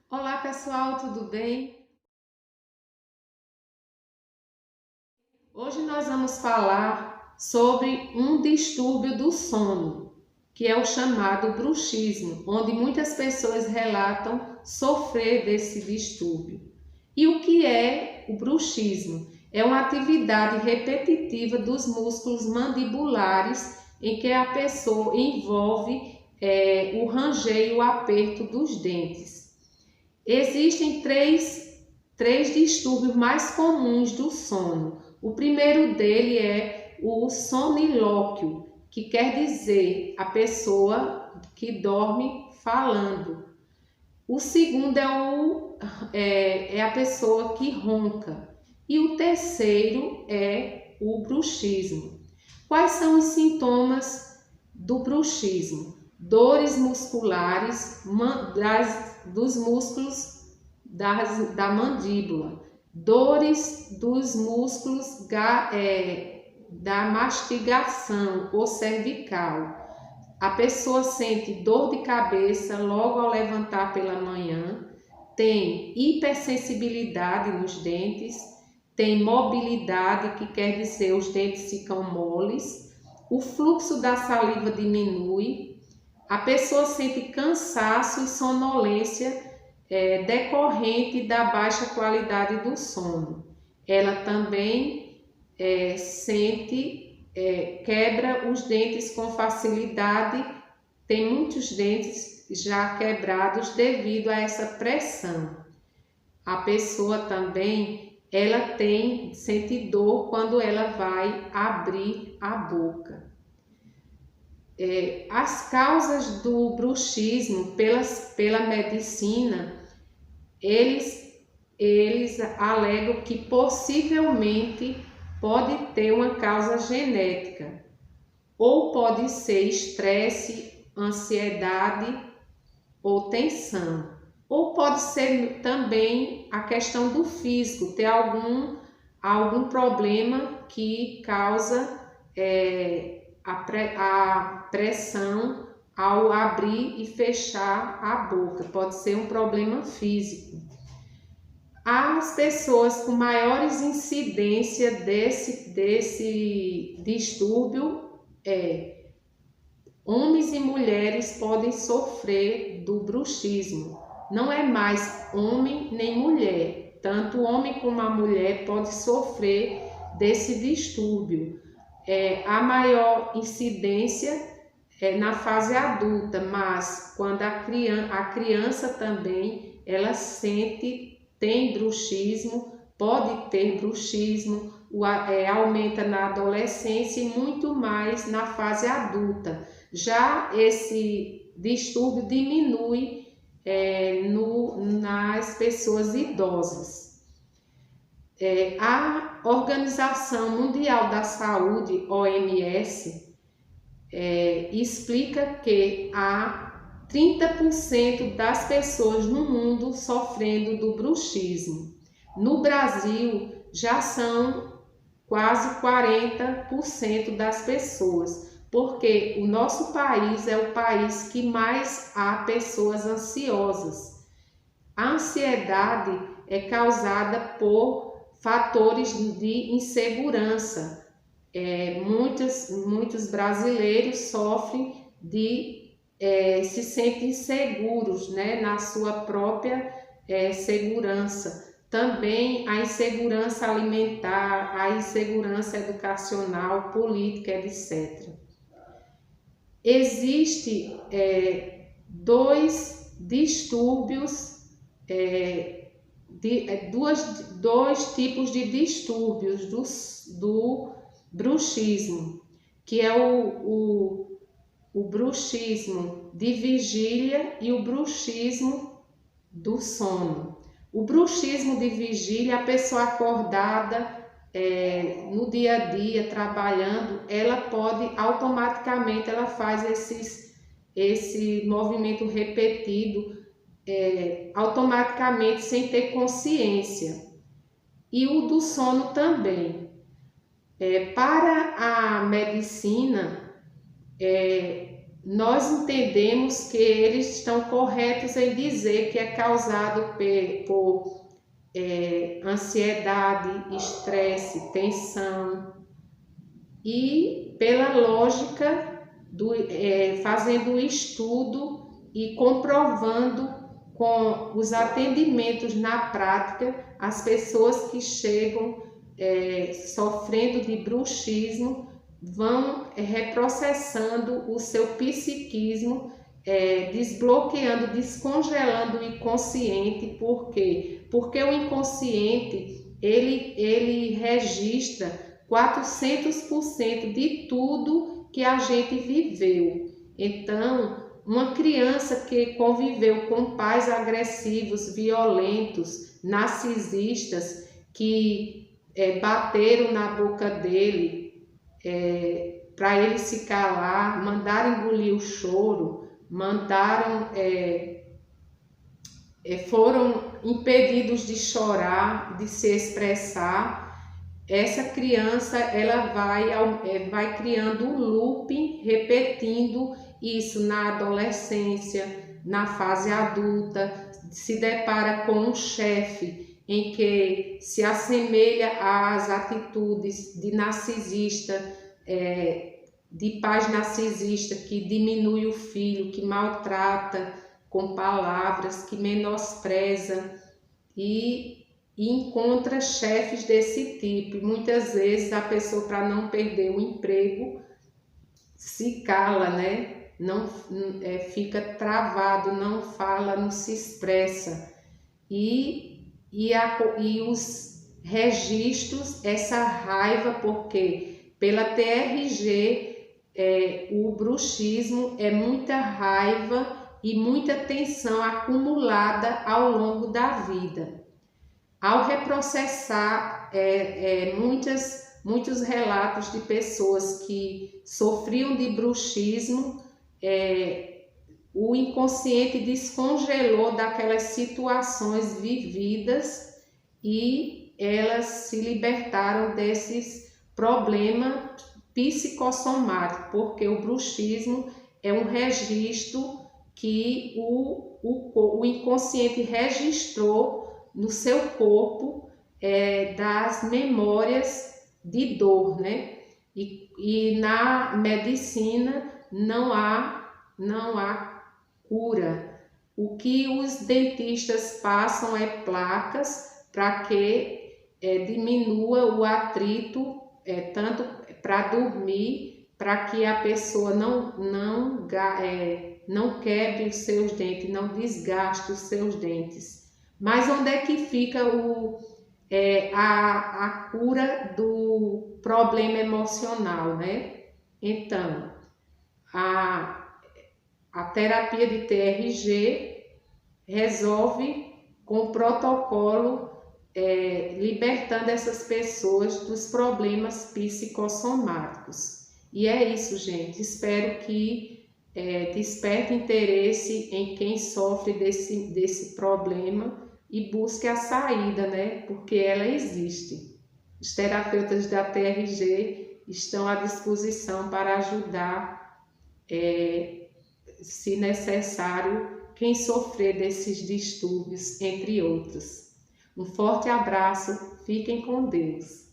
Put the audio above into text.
Olá pessoal, tudo bem? Hoje nós vamos falar sobre um distúrbio do sono, que é o chamado bruxismo, onde muitas pessoas relatam sofrer desse distúrbio. E o que é o bruxismo? É uma atividade repetitiva dos músculos mandibulares em que a pessoa envolve o ranger e o aperto dos dentes. Existem três distúrbios mais comuns do sono. O primeiro dele é o sonilóquio, que quer dizer a pessoa que dorme falando. O segundo é a pessoa que ronca. E o terceiro é o bruxismo. Quais são os sintomas do bruxismo? Dores musculares dos músculos da mandíbula, dores dos músculos da mastigação ou cervical. A pessoa sente dor de cabeça logo ao levantar pela manhã, tem hipersensibilidade nos dentes, tem mobilidade, que quer dizer os dentes ficam moles, o fluxo da saliva diminui, a pessoa sente cansaço e sonolência decorrente da baixa qualidade do sono. Ela também quebra os dentes com facilidade, tem muitos dentes já quebrados devido a essa pressão. A pessoa também sente dor quando ela vai abrir a boca. As causas do bruxismo pela medicina, eles alegam que possivelmente pode ter uma causa genética, ou pode ser estresse, ansiedade ou tensão, ou pode ser também a questão do físico, ter algum problema que causa a pressão ao abrir e fechar a boca, pode ser um problema físico. As pessoas com maiores incidência desse distúrbio homens e mulheres podem sofrer do bruxismo. Não é mais homem nem mulher, tanto o homem como a mulher pode sofrer desse distúrbio. A maior incidência é na fase adulta, mas quando a criança também ela tem bruxismo, pode ter bruxismo, aumenta na adolescência e muito mais na fase adulta. Já esse distúrbio diminui nas pessoas idosas. A Organização Mundial da Saúde, OMS, explica que há 30% das pessoas no mundo sofrendo do bruxismo. No Brasil, já são quase 40% das pessoas, porque o nosso país é o país que mais há pessoas ansiosas. A ansiedade é causada por fatores de insegurança. Muitos brasileiros sofrem se sentem inseguros, né, na sua própria segurança. Também a insegurança alimentar, a insegurança educacional, política, etc. Existem dois distúrbios, dois tipos de distúrbios do bruxismo, que é o bruxismo de vigília e o bruxismo do sono. O bruxismo de vigília, a pessoa acordada no dia a dia, trabalhando, ela pode automaticamente, ela faz esse movimento repetido automaticamente sem ter consciência. E o do sono também. Para a medicina, nós entendemos que eles estão corretos em dizer que é causado por ansiedade, estresse, tensão, e pela lógica fazendo o estudo e comprovando com os atendimentos na prática as pessoas que chegam sofrendo de bruxismo vão reprocessando o seu psiquismo, desbloqueando, descongelando o inconsciente. Por quê? Porque o inconsciente ele registra 400% de tudo que a gente viveu. Então, uma criança que conviveu com pais agressivos, violentos, narcisistas, que bateram na boca dele para ele se calar, mandaram engolir o choro, foram impedidos de chorar, de se expressar. Essa criança ela vai criando um looping, repetindo isso na adolescência, na fase adulta, se depara com um chefe em que se assemelha às atitudes de narcisista, de pais narcisista que diminui o filho, que maltrata com palavras, que menospreza e encontra chefes desse tipo. Muitas vezes a pessoa, para não perder o emprego, se cala, né? Não fica travado, não fala, não se expressa. E os registros, essa raiva, porque pela TRG, o bruxismo é muita raiva e muita tensão acumulada ao longo da vida. Ao reprocessar muitos relatos de pessoas que sofriam de bruxismo, o inconsciente descongelou daquelas situações vividas e elas se libertaram desses problemas psicossomáticos, porque o bruxismo é um registro que o inconsciente registrou no seu corpo das memórias de dor, né? E na medicina não há cura. O que os dentistas passam é placas para que diminua o atrito, tanto para dormir, para que a pessoa não quebre os seus dentes, não desgaste os seus dentes. Mas onde é que fica a cura do problema emocional, né? Então, a terapia de TRG resolve com protocolo, libertando essas pessoas dos problemas psicossomáticos. E é isso, gente. Espero que desperte interesse em quem sofre desse problema e busque a saída, né? Porque ela existe. Os terapeutas da TRG estão à disposição para ajudar, se necessário, quem sofrer desses distúrbios, entre outros. Um forte abraço, fiquem com Deus.